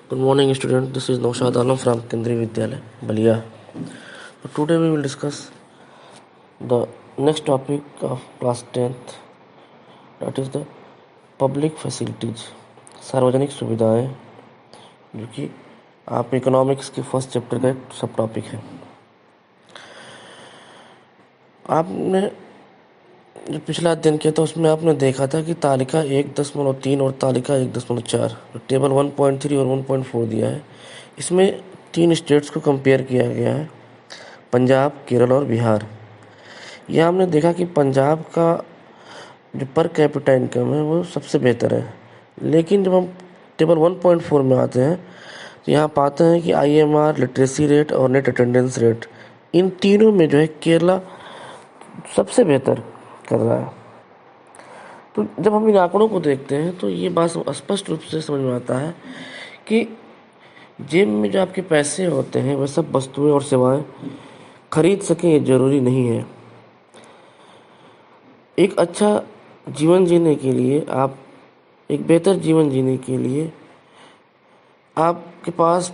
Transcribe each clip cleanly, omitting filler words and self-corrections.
Good morning, student. This is Naushad Alam from Kendriya Vidyalaya, Balia. So today we will discuss the next topic of class 10th, that is the public facilities, सार्वजनिक सुविधाएं, जो कि आप economics के first chapter का एक सब topic है। आपने जो पिछला अध्ययन किया था उसमें आपने देखा था कि तालिका 1.3 और तालिका 1.4 जो टेबल 1.3 और 1.4 दिया है, इसमें 3 स्टेट्स को कंपेयर किया गया है, पंजाब, केरल और बिहार। यह हमने देखा कि पंजाब का जो पर कैपिटा इनकम है वो सबसे बेहतर है, लेकिन जब हम टेबल 1.4 में आते हैं तो यहाँ पाते हैं कि IMR, लिटरेसी रेट और नेट अटेंडेंस रेट, इन तीनों में जो है केरला सबसे बेहतर कर रहा है। तो जब हम इन आंकड़ों को देखते हैं तो ये बात स्पष्ट रूप से समझ में आता है कि जेब में जो आपके पैसे होते हैं वह सब वस्तुएं और सेवाएं खरीद सकें ये ज़रूरी नहीं है। एक अच्छा जीवन जीने के लिए, आप एक बेहतर जीवन जीने के लिए आपके पास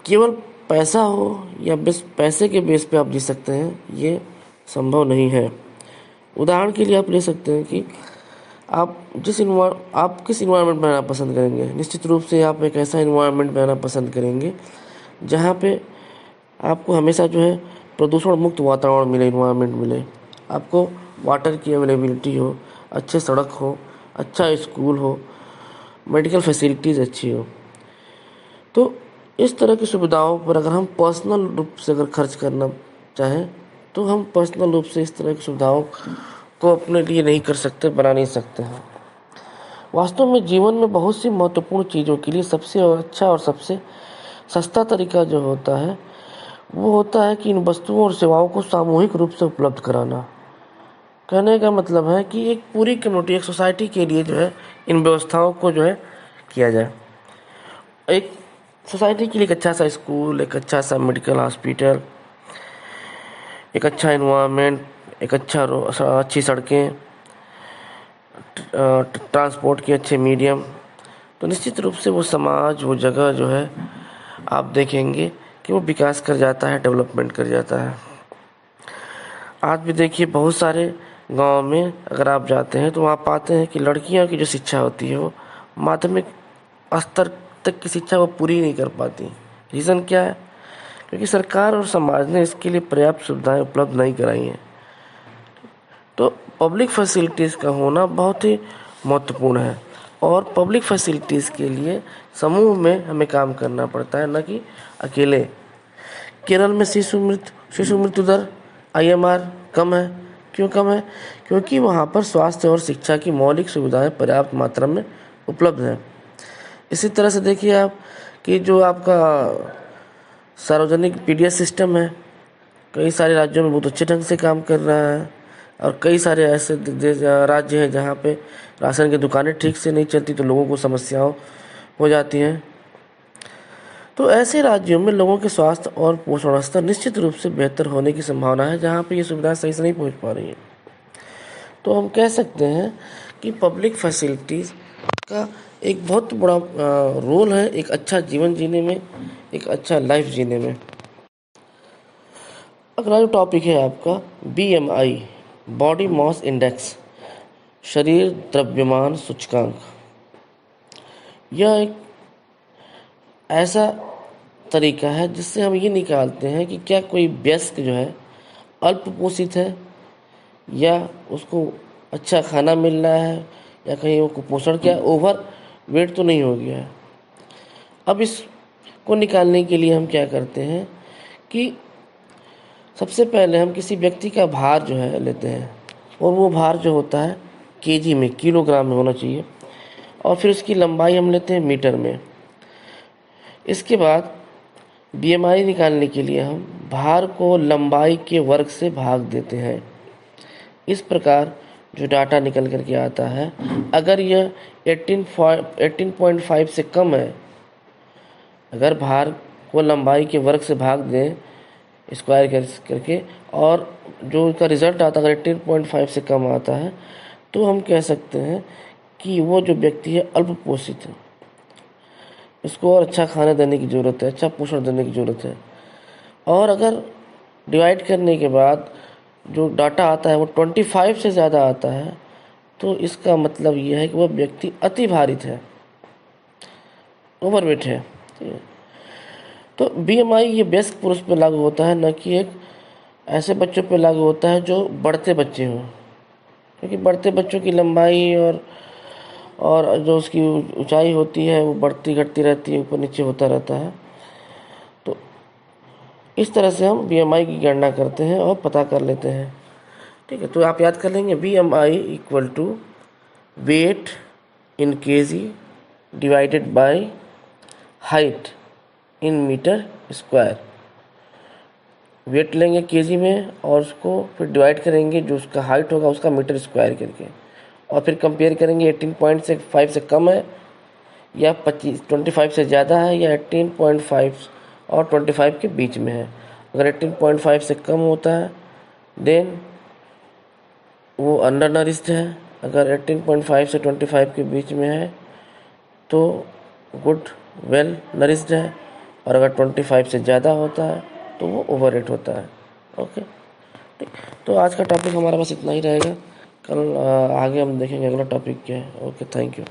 केवल पैसा हो या बस पैसे के बेस पे आप जी सकते हैं, ये संभव नहीं है। उदाहरण के लिए आप ले सकते हैं कि आप किस इन्वायरमेंट में रहना पसंद करेंगे। निश्चित रूप से आप एक ऐसा इन्वायरमेंट में रहना पसंद करेंगे जहाँ पे आपको हमेशा जो है प्रदूषण मुक्त वातावरण मिले, इन्वायरमेंट मिले, आपको वाटर की अवेलेबिलिटी हो, अच्छे सड़क हो, अच्छा स्कूल हो, मेडिकल फैसिलिटीज़ अच्छी हो। तो इस तरह की सुविधाओं पर अगर हम पर्सनल रूप से अगर खर्च करना चाहें तो हम पर्सनल रूप से इस तरह की सुविधाओं को अपने लिए नहीं कर सकते, बना नहीं सकते हैं। वास्तव में जीवन में बहुत सी महत्वपूर्ण चीज़ों के लिए सबसे अच्छा और सबसे सस्ता तरीका जो होता है वो होता है कि इन वस्तुओं और सेवाओं को सामूहिक रूप से उपलब्ध कराना। कहने का मतलब है कि एक पूरी कम्युनिटी, एक सोसाइटी के लिए जो है इन व्यवस्थाओं को जो है किया जाए। एक सोसाइटी के लिए एक अच्छा सा स्कूल, एक अच्छा सा मेडिकल हॉस्पिटल, एक अच्छा इन्वायरमेंट, एक अच्छी सड़कें, ट्रांसपोर्ट के अच्छे मीडियम, तो निश्चित रूप से वो समाज, वो जगह जो है आप देखेंगे कि वो विकास कर जाता है, डेवलपमेंट कर जाता है। आज भी देखिए बहुत सारे गांव में अगर आप जाते हैं तो वहाँ पाते हैं कि लड़कियों की जो शिक्षा होती है वो माध्यमिक स्तर तक की शिक्षा वो पूरी नहीं कर पाती। रीज़न क्या है? क्योंकि सरकार और समाज ने इसके लिए पर्याप्त सुविधाएं उपलब्ध नहीं कराई हैं। तो पब्लिक फैसिलिटीज़ का होना बहुत ही महत्वपूर्ण है, और पब्लिक फैसिलिटीज़ के लिए समूह में हमें काम करना पड़ता है, न कि अकेले। केरल में शिशु मृत्यु दर IMR कम है। क्यों कम है? क्योंकि वहाँ पर स्वास्थ्य और शिक्षा की मौलिक सुविधाएं पर्याप्त मात्रा में उपलब्ध हैं। इसी तरह से देखिए आप कि जो आपका सार्वजनिक PDS सिस्टम है, कई सारे राज्यों में बहुत अच्छे ढंग से काम कर रहा है, और कई सारे ऐसे राज्य हैं जहाँ पे राशन की दुकानें ठीक से नहीं चलती तो लोगों को समस्याओं हो जाती हैं। तो ऐसे राज्यों में लोगों के स्वास्थ्य और पोषण स्तर निश्चित रूप से बेहतर होने की संभावना है जहाँ पे ये सुविधाएं सही से नहीं पहुँच पा रही हैं। तो हम कह सकते हैं कि पब्लिक फैसिलिटीज़ का एक बहुत बड़ा रोल है एक अच्छा जीवन जीने में, एक अच्छा लाइफ जीने में। अगला जो टॉपिक है आपका BMI, बॉडी मास इंडेक्स, शरीर द्रव्यमान सूचकांक। यह एक ऐसा तरीका है जिससे हम ये निकालते हैं कि क्या कोई वयस्क जो है अल्प पोषित है, या उसको अच्छा खाना मिल रहा है, या कहीं वो कुपोषण, क्या ओवर वेट तो नहीं हो गया है। अब इसको निकालने के लिए हम क्या करते हैं कि सबसे पहले हम किसी व्यक्ति का भार जो है लेते हैं, और वो भार जो होता है केजी में, किलोग्राम में होना चाहिए, और फिर उसकी लंबाई हम लेते हैं मीटर में। इसके बाद BMI निकालने के लिए हम भार को लंबाई के वर्ग से भाग देते हैं। इस प्रकार जो डाटा निकल करके आता है, अगर यह 18.5 से कम है, अगर भार को लंबाई के वर्ग से भाग दें स्क्वायर करके, और जो इसका रिज़ल्ट आता है अगर 18.5 से कम आता है, तो हम कह सकते हैं कि वो जो व्यक्ति है अल्प पोषित है। इसको और अच्छा खाना देने की ज़रूरत है, अच्छा पोषण देने की ज़रूरत है। और अगर डिवाइड करने के बाद जो डाटा आता है वो 25 से ज़्यादा आता है, तो इसका मतलब ये है कि वह व्यक्ति अति भारित है, ओवरवेट है। ठीक है। तो बीएमआई ये वयस्क पुरुष पे लागू होता है, न कि एक ऐसे बच्चों पे लागू होता है जो बढ़ते बच्चे हों, क्योंकि बढ़ते बच्चों की लंबाई और जो उसकी ऊंचाई होती है वो बढ़ती घटती रहती है, ऊपर नीचे होता रहता है। तो इस तरह से हम बीएमआई की गणना करते हैं और पता कर लेते हैं। ठीक है, तो आप याद कर लेंगे BMI equal to weight in KG divided by height in metre square. Weight लेंगे केजी में और उसको फिर डिवाइड करेंगे जो उसका हाइट होगा उसका मीटर स्क्वायर करके, और फिर कंपेयर करेंगे 18.5 से कम है या 25 से ज़्यादा है या 18.5 और 25 के बीच में है। अगर 18.5 से कम होता है देन वो अंडर नरिश्ड है, अगर 18.5 से 25 के बीच में है तो गुड वेल नरिश्ड है, और अगर 25 से ज़्यादा होता है तो वो ओवरवेट होता है। ओके, ठीक। तो आज का टॉपिक हमारा बस इतना ही रहेगा। कल आगे हम देखेंगे अगला टॉपिक क्या है। Okay, thank you.